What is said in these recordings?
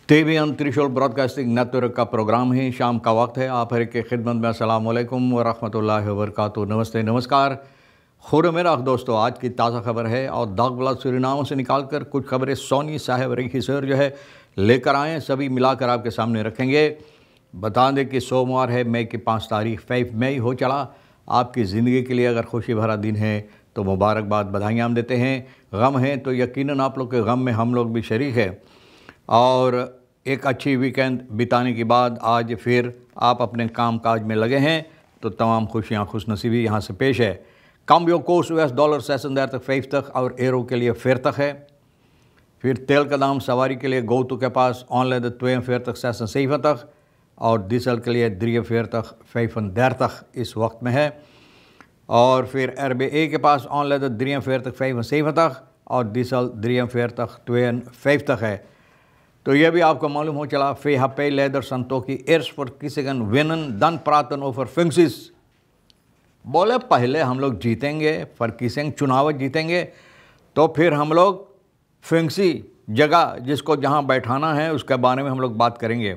TVN त्रिशूल broadcasting network का programme है। शाम का वक्त है। आप हर एक की खिदमत में अस्सलाम वालेकुम व रहमतुल्लाहि व बरकातुहू। नमस्ते, नमस्कार। खुर मेरा दोस्तों, आज की ताज़ा खबर है और दागबला सूरीनाम से निकाल कर कुछ खबरें सोनी साहब रही सर जो है लेकर आएँ, सभी मिलाकर आपके सामने रखेंगे। बता दें कि सोमवार है, मई की 5 तारीख, 5 मई हो चला। आपकी ज़िंदगी के लिए अगर खुशी भरा दिन है तो मुबारकबाद, बधाइयाँ हम देते हैं। गम है तो यकीनन आप लोग के गम में हम लोग भी शरीक हैं। और एक अच्छी वीकेंड बिताने के बाद आज फिर आप अपने काम काज में लगे हैं तो तमाम खुशियाँ खुशनसीबी यहाँ से पेश है। काम्बियो कोर्स $US सेशन देर तक 5 तक और एरो के लिए फेर तक है। फिर तेल का दाम सवारी के लिए गोतु के पास ऑनलाइन 2 फेर तक सेशन 7 तक और डीजल के लिए 3 फेर तक 5 देर तक इस वक्त में है। और फिर RBA के पास ऑनलाइन 3 फेर तक 5 7 तक और डीजल 3 फेर तक 2 5 तक है। तो यह भी आपको मालूम हो चला फे हपे लेदर संतों की एर्स पर किसगन विनन दन प्रातन ओवर फिंगसिस। बोले पहले हम लोग जीतेंगे, फरकिसेंग चुनाव जीतेंगे तो फिर हम लोग फिंगसी जगह जिसको जहां बैठाना है उसके बारे में हम लोग बात करेंगे।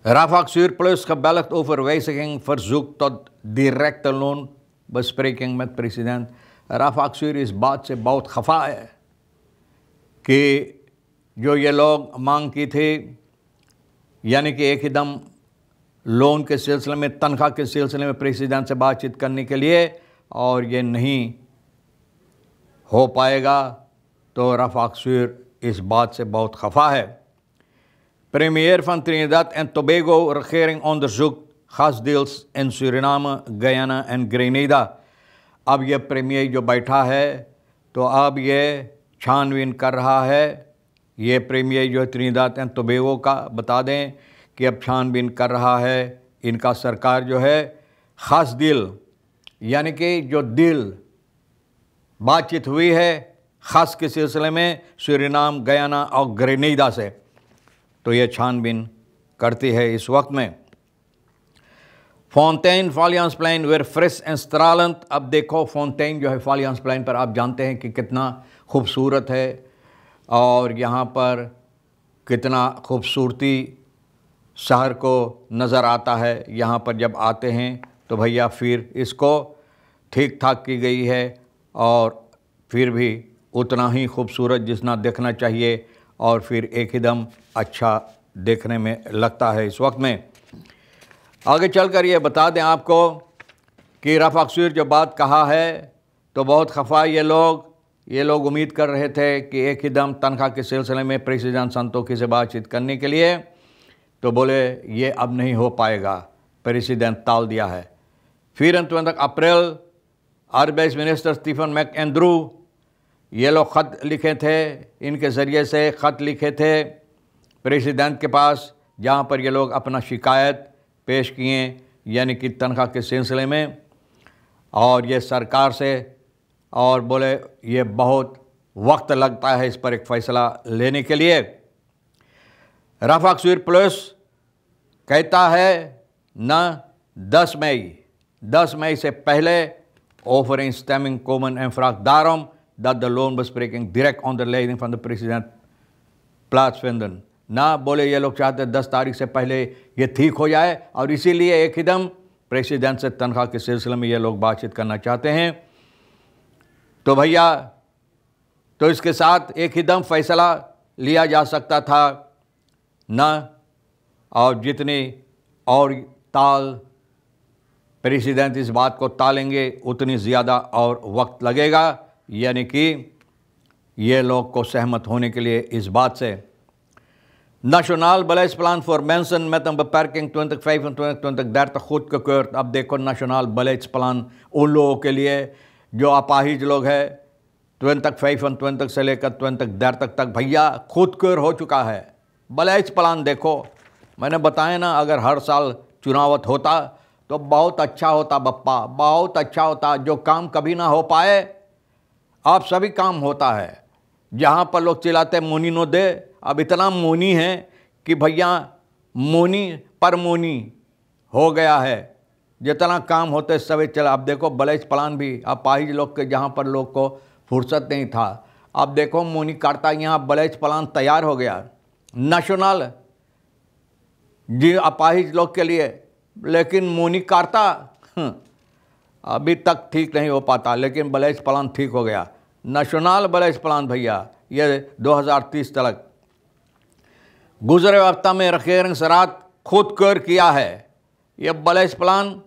Rafaksuur plus gebeld overwijziging verzoek tot directe loonbespreking met president। Rafaksuur इस बात से बहुत खफा है कि जो ये लोग मांग की थी, यानी कि एक एकदम लोन के सिलसिले में, तनख्वाह के सिलसिले में प्रेसिडेंट से बातचीत करने के लिए, और ये नहीं हो पाएगा तो रफाकसूर इस बात से बहुत खफा है। Premier van Trinidad en Tobago regering onderzoekt gasdeals in Suriname, Guyana en Grenada। अब ये प्रीमियर जो बैठा है तो अब ये छानबीन कर रहा है। ये प्रीमियर जो है त्रिनिदाद एंड टोबैगो का, बता दें कि अब छानबीन कर रहा है। इनका सरकार जो है ख़ास डील, यानी कि जो डील बातचीत हुई है ख़ास के सिलसिले में सूरीनाम, गयाना और ग्रेनेडा से, तो ये छानबीन करती है इस वक्त में। फाउंटेन फालियांस प्लेन वेर फ्रेश एंड स्ट्रालेंट। अब देखो फाउंटेन जो है फालियांस प्लेन पर, आप जानते हैं कि कितना खूबसूरत है और यहाँ पर कितना खूबसूरती शहर को नज़र आता है। यहाँ पर जब आते हैं तो भैया फिर इसको ठीक ठाक की गई है और फिर भी उतना ही खूबसूरत जितना देखना चाहिए और फिर एक एकदम अच्छा देखने में लगता है इस वक्त में। आगे चलकर ये बता दें आपको कि रफाकसूर जो बात कहा है तो बहुत खफा ये लोग उम्मीद कर रहे थे कि एक ही दम तनख्वाह के सिलसिले में प्रेसिडेंट संतोखी से बातचीत करने के लिए, तो बोले ये अब नहीं हो पाएगा, प्रेसिडेंट टाल दिया है। 24 अप्रैल आरबीआई मिनिस्टर स्टीफन मैकएंड्रू ये लोग ख़त लिखे थे, इनके ज़रिए से ख़त लिखे थे प्रेसिडेंट के पास, जहाँ पर ये लोग अपना शिकायत पेश किए, यानी कि तनख्वाह के सिलसिले में और ये सरकार से, और बोले ये बहुत वक्त लगता है इस पर एक फ़ैसला लेने के लिए। रफाकसूर प्लस कहता है न 10 मई से पहले offering stemming komen en vraagt daarom dat de loonbespreking direct onder leiding van de president plaatsvinden। ना बोले ये लोग चाहते 10 तारीख से पहले ये ठीक हो जाए और इसीलिए एक एकदम प्रेसिडेंट से तनख्वाह के सिलसिले में ये लोग बातचीत करना चाहते हैं। तो भैया तो इसके साथ एक ही दम फैसला लिया जा सकता था ना, और जितनी और ताल प्रेसिडेंट इस बात को टालेंगे उतनी ज़्यादा और वक्त लगेगा, यानी कि ये लोग को सहमत होने के लिए इस बात से। Nationaal beleidsplan voor mensen met een beperking 2025-2030 goedgekeurd। अब देखो नेशनल बलेट्सप्लान उन लोगों के लिए जो अपाहिज लोग हैं 2025 से लेकर 2030 तक भैया खुदकुर हो चुका है। बलेट्सप्लान देखो, मैंने बताया ना, अगर हर साल चुनावत होता तो बहुत अच्छा होता बप्पा, बहुत अच्छा होता। जो काम कभी ना हो पाए अब सभी काम होता है। जहाँ पर लोग चिल्लाते मोनी नो दे, अब इतना मोनी है कि भैया मोनी पर मोनी हो गया है। जितना काम होते सभी चला। अब देखो बलेज प्लान भी अपाहिज लोग के, जहाँ पर लोग को फुर्सत नहीं था, अब देखो मोनी काटता यहाँ बलेज प्लान तैयार हो गया। नेशनल जी अपाहिज लोग के लिए, लेकिन मोनी कार्ता अभी तक ठीक नहीं हो पाता, लेकिन बलेज प्लान ठीक हो गया। नेशनल बलेज प्लान भैया ये 2030 तक। गुजरे हफ्ता में regering सरात खुद कर किया है ये बलेज प्लान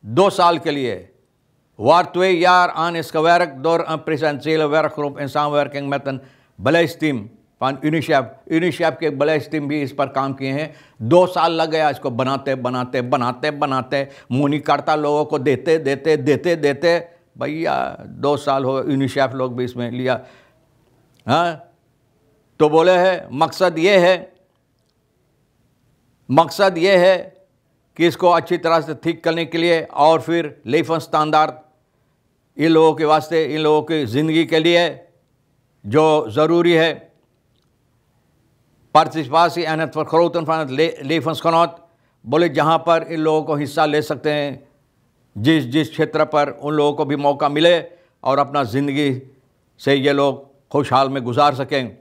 2 साल के लिए। Var 2 jaar aan is gewerkt door een presidentiële werkgroep in samenwerking met een beleidsteam van UNICEF। UNICEF के बलेज भी इस पर काम किए हैं। 2 साल लग गया इसको बनाते बनाते बनाते बनाते, मुनी करता लोगों को देते देते देते देते भैया 2 साल हो। यूनिसेफ लोग भी इसमें लिया। हाँ, तो बोले है मकसद ये है कि इसको अच्छी तरह से ठीक करने के लिए और फिर लेफन स्टैंडर्ड इन लोगों के वास्ते, इन लोगों की ज़िंदगी के लिए जो ज़रूरी है। पार्टिसिपासी and het vergroten van het levensgenot, बोले जहाँ पर इन लोगों को हिस्सा ले सकते हैं, जिस क्षेत्र पर उन लोगों को भी मौका मिले और अपना ज़िंदगी से ये लोग खुशहाल में गुजार सकें।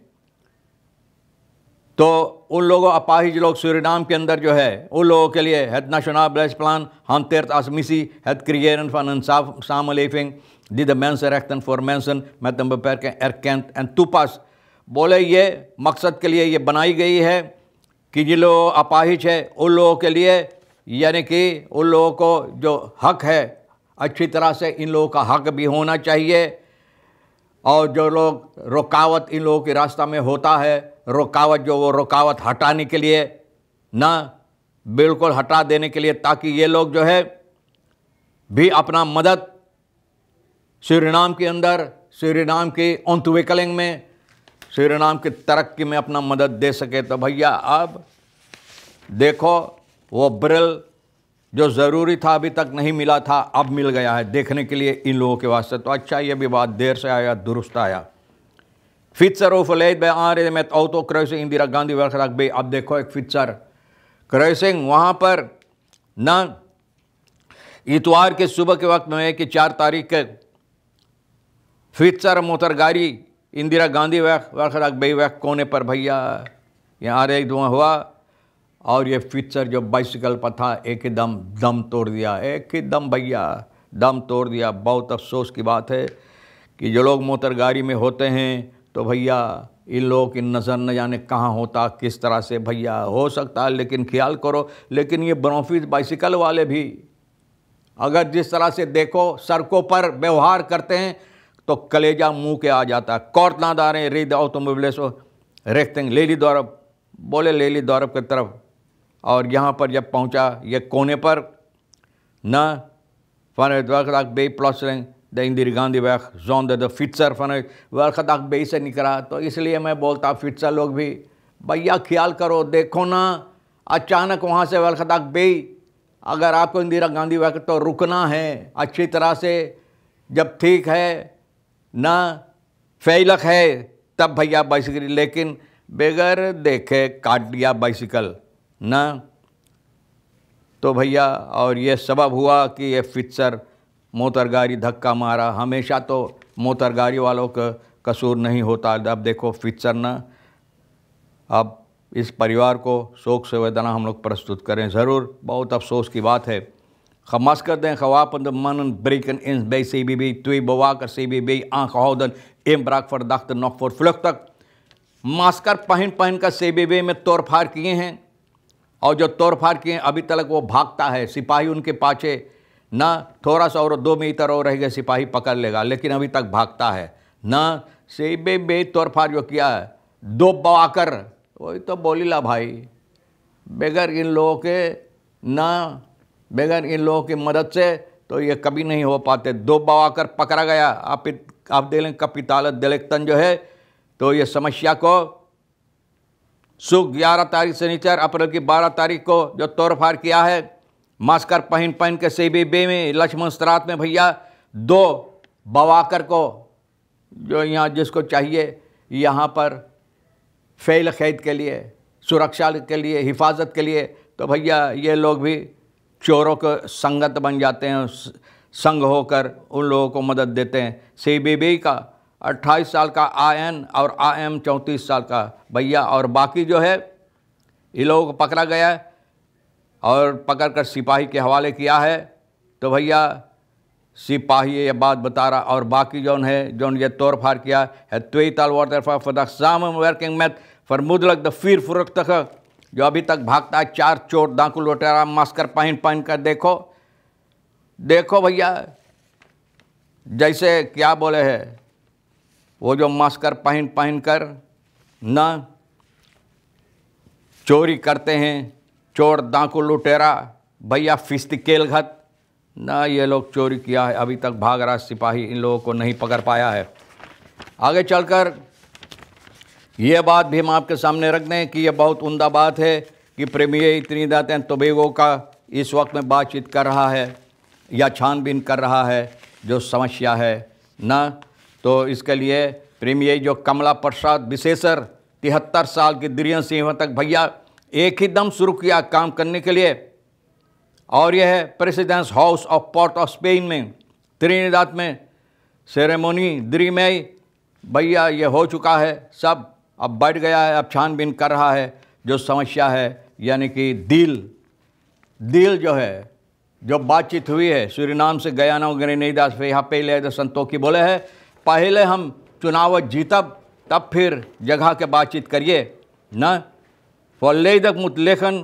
तो उन लोगों अपाहिज लोग सूरीनाम के अंदर जो है उन लोगों के लिए het nationaal beleidsplan hanteert als missie het creëren van een samenleving die de mensenrechten voor mensen met een beperking erkent en toepast। बोले ये मकसद के लिए ये बनाई गई है कि जो लोग अपाहिज है उन लोगों के लिए, यानी कि उन लोगों को जो हक है अच्छी तरह से इन लोगों का हक भी होना चाहिए। और जो लोग रुकावट इन लोगों के रास्ता में होता है, रुकावट जो वो रुकावट हटाने के लिए ना, बिल्कुल हटा देने के लिए, ताकि ये लोग जो है भी अपना मदद सूरीनाम के अंदर, सूरीनाम की ontwikkeling में, सूरीनाम की तरक्की में अपना मदद दे सके। तो भैया अब देखो वो ब्रिल जो ज़रूरी था अभी तक नहीं मिला था, अब मिल गया है देखने के लिए इन लोगों के वास्ते। तो अच्छा, ये भी बात देर से आया दुरुस्त आया। Fietser overleed bij aanrijding met auto kruising Indira Gandhi Werkdag B। अब देखो एक फिट्सर क्रॉसिंग वहाँ पर ना इतवार के सुबह के वक्त में कि 4 तारीख के फिट्सर मोटर गाड़ी इंदिरा गांधी वर्कdag B कोने पर भैया यहाँ एक धुआं हुआ और ये फिट्सर जो बाइसिकल पर था एकदम दम तोड़ दिया, एकदम भैया दम तोड़ दिया। बहुत अफसोस की बात है कि जो लोग मोटर गाड़ी में होते हैं तो भैया इन लोगों की नज़र न जाने कहाँ होता, किस तरह से भैया हो सकता है, लेकिन ख्याल करो। लेकिन ये ब्रोफीज बाइसिकल वाले भी अगर जिस तरह से देखो सड़कों पर व्यवहार करते हैं तो कलेजा मुंह के आ जाता है। कोर्ट ना दारें रीद ऑटोमोबिलिस्ट रेखतेंग लेली दौरब, बोले लेली दौरब की तरफ। और यहाँ पर जब पहुँचा ये कोने पर ना vanuit Werkdag B plotseling de Indira Gandhi weg zonder de fietser vanuit Werkdag B से निकला। तो इसलिए मैं बोलता फिट्सर लोग भी भैया ख्याल करो, देखो ना अचानक वहाँ से Werkdag B अगर आपको इंदिरा गांधी वक्त तो रुकना है अच्छी तरह से, जब ठीक है ना फैलक है तब भैया बाइसिकल, लेकिन बगैर देखे काट दिया बाइसिकल ना। तो भैया और ये सबब हुआ कि ये फिट्सर मोटर गाड़ी धक्का मारा। हमेशा तो मोटर गाड़ी वालों का कसूर नहीं होता। अब देखो फिट्सर ना, अब इस परिवार को शोक संवेदना हम लोग प्रस्तुत करें ज़रूर। बहुत अफसोस की बात है। Gemaskerde gewapende mannen breken in bij CBB. 2 bewakers CBB aangehouden. Inbraakverdachten nog voortvluchtig। Bhaskar पहन कर CBB में तोड़फाड़ किए हैं और जो तोड़फाड़ किए हैं अभी तक वो भागता है। सिपाही उनके पाछे ना, थोड़ा सा और 2 मीटर और रह गए सिपाही पकड़ लेगा, लेकिन अभी तक भागता है ना। CBB तोड़फाड़ जो किया है 2 बवाकर, वही तो बोली ला भाई, बगैर इन लोगों के ना, बगैर इन लोगों की मदद से तो ये कभी नहीं हो पाते। 2 बवाकर पकड़ा गया। आप देख लें कपितालत दिलेक्तन जो है, तो ये समस्या को सुख 11 तारीख शनिचर अप्रैल की 12 तारीख को जो तोड़फाड़ किया है मास्कर पहन के CBB में लक्ष्मण स्त्रात में भैया 2 बवाकर को जो यहाँ जिसको चाहिए यहाँ पर फैल खैद के लिए, सुरक्षा के लिए, हिफाजत के लिए, तो भैया ये लोग भी चोरों का संगत बन जाते हैं, संग होकर उन लोगों को मदद देते हैं। CBB का 28 साल का AN और AM 34 साल का भैया, और बाकी जो है ये लोगों को पकड़ा गया है और पकड़कर सिपाही के हवाले किया है। तो भैया सिपाही ये बात बता रहा, और बाकी जौन है जौन ये तोड़ फाड़ किया है त्वेताल वाटर फॉर द साम वर्किंग मैथ फॉर मुदलक द फीर फुरक तक, जो अभी तक भागता है 4 चोर डाकू लुटेरा मास्कर पहन कर। देखो भैया, जैसे क्या बोले हैं वो जो मास्कर पहन कर ना चोरी करते हैं, चोर डाकू लुटेरा भैया फिस्तिकेल घत ना, ये लोग चोरी किया है, अभी तक भाग रहा सिपाही इन लोगों को नहीं पकड़ पाया है। आगे चलकर ये बात भी हम आपके सामने रख दें कि ये बहुत उम्दा बात है कि प्रीमियर त्रिनिदाद एंड टोबैगो का इस वक्त में बातचीत कर रहा है या छानबीन कर रहा है जो समस्या है ना। तो इसके लिए प्रीमियर जो कमला प्रसाद विशेषर 73 साल की दृढ़ सिंह तक भैया एक ही दम शुरू किया काम करने के लिए, और यह है precedence house of port of Spain में त्रिनिदाद में सेरेमोनी दृढ़ में भैया ये हो चुका है, सब अब बढ़ गया है, अब छानबीन कर रहा है जो समस्या है, यानी कि डील जो है, जो बातचीत हुई है सूरीनाम से गयाना और ग्रेनेडास पे, यहाँ पहले संतोखी बोले हैं पहले हम चुनाव जीतब तब फिर जगह के बातचीत करिए ना। Volledig moet liggen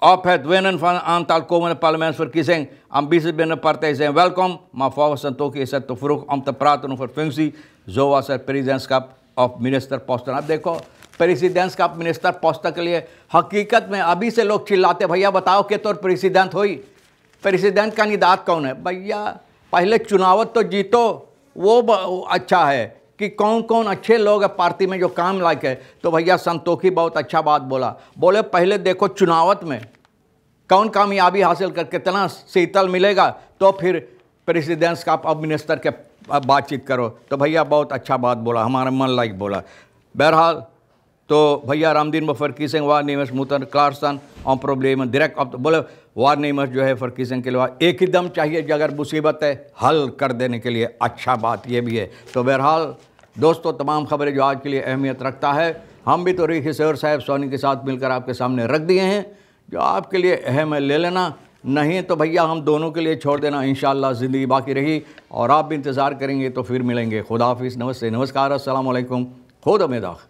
op het winnen van een aantal komende parlementsverkiezingen. Ambities binnen de partij zijn welkom, maar volgens Santokhi is het te vroeg om te praten over functie, zoals het presidentschap of ministerposten. अब देखो प्रेसिडेंटskap minister post के लिए हकीकत में अभी से लोग चिल्लाते भैया बताओ कि तो प्रेसिडेंट हुई, प्रेसिडेंट का निदात कौन है भैया, पहले चुनाव तो जीतो, वो अच्छा है कि कौन कौन अच्छे लोग हैं पार्टी में जो काम लायक है। तो भैया संतोखी बहुत अच्छा बात बोले पहले देखो चुनावत में कौन कामयाबी हासिल कर कितना शीतल मिलेगा तो फिर प्रेसिडेंटskap अब मिनिस्टर के बातचीत करो। तो भैया बहुत अच्छा बात बोला, हमारा मन लायक बोला। बहरहाल तो भैया Ramdeen फर्कीसिंग waarnemers moeten klaarstaan om problemen direct op बोले waarnemers जो है फर्कीसिंग के लिए एक ही दम चाहिए, अगर मुसीबत है हल कर देने के लिए, अच्छा बात ये भी है। तो बहरहाल दोस्तों तमाम खबरें जो आज के लिए अहमियत रखता है हम भी तो रिखी सैर साहब सोनी के साथ मिलकर आपके सामने रख दिए हैं, जो आपके लिए अहम है ले लेना, नहीं तो भैया हम दोनों के लिए छोड़ देना। इंशाअल्लाह ज़िंदगी बाकी रही और आप भी इंतज़ार करेंगे तो फिर मिलेंगे। खुदा हाफिज़, नमस्ते, नमस्कार, अस्सलाम वालेकुम, खुदा मेदाख।